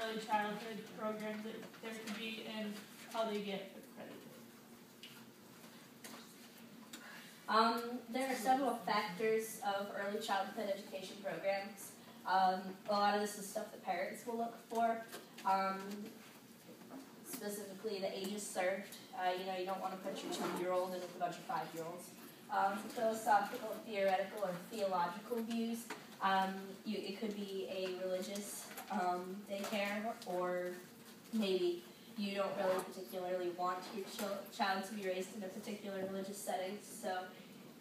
early childhood programs that there could be and how they get accredited? There are several factors of early childhood education programs. A lot of this is stuff that parents will look for. Specifically, the ages served. You don't want to put your 2-year-old in with a bunch of 5-year-olds. Philosophical, theoretical, or theological views. It could be a religious daycare, or maybe you don't really particularly want your child to be raised in a particular religious setting, so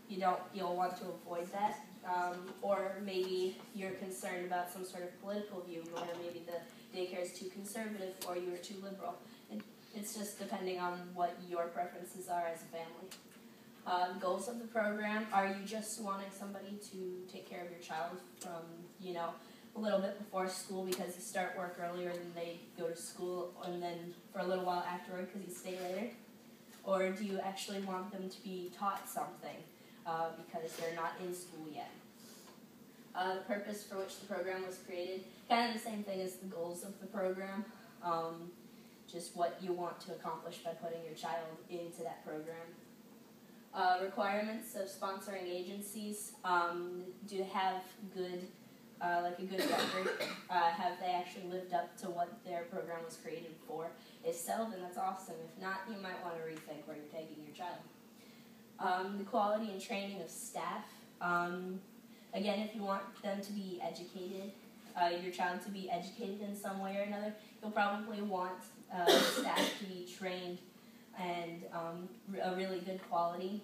you'll want to avoid that. Or maybe you're concerned about some sort of political view, or maybe the daycare is too conservative or you're too liberal. It's just depending on what your preferences are as a family. Goals of the program, are you just wanting somebody to take care of your child from, a little bit before school because you start work earlier than they go to school, and then for a little while afterward because you stay later? Or do you actually want them to be taught something because they're not in school yet? The purpose for which the program was created, kind of the same thing as the goals of the program, just what you want to accomplish by putting your child into that program. Requirements of sponsoring agencies, do they have good, a good record? Have they actually lived up to what their program was created for? If so, then that's awesome. If not, you might want to rethink where you're taking your child. The quality and training of staff. Again, if you want them to be educated, your child to be educated in some way or another, you'll probably want staff to be trained and a really good quality.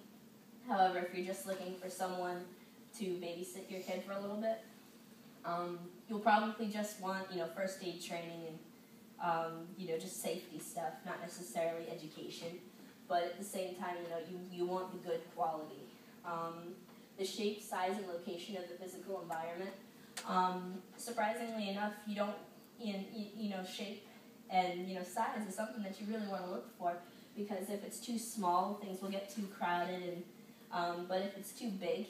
However, if you're just looking for someone to babysit your kid for a little bit, you'll probably just want, first aid training and, just safety stuff, not necessarily education. But at the same time, you want the good quality. The shape, size, and location of the physical environment. Surprisingly enough, you don't, shape and, size is something that you really want to look for, because if it's too small, things will get too crowded, and but if it's too big,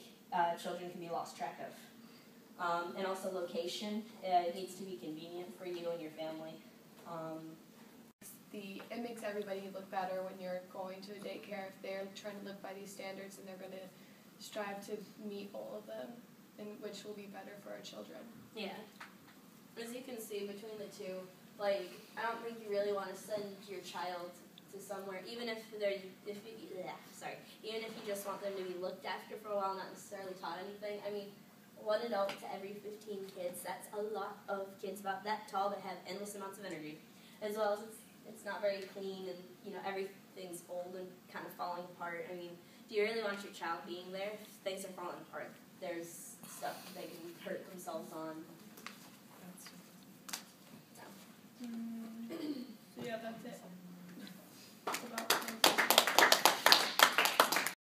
children can be lost track of. And also location, it needs to be convenient for you and your family. It makes everybody look better when you're going to a daycare if they're trying to live by these standards, and they're going to strive to meet all of them, and which will be better for our children. Yeah. As you can see between the two, I don't think you really want to send your child to somewhere, even if you just want them to be looked after for a while, not necessarily taught anything. I mean, 1 adult to every 15 kids, that's a lot of kids about that tall that have endless amounts of energy, as well as it's not very clean, and everything's old and kind of falling apart. I mean, do you really want your child being there? Things are falling apart. There's stuff they can hurt themselves on. So yeah, that's it.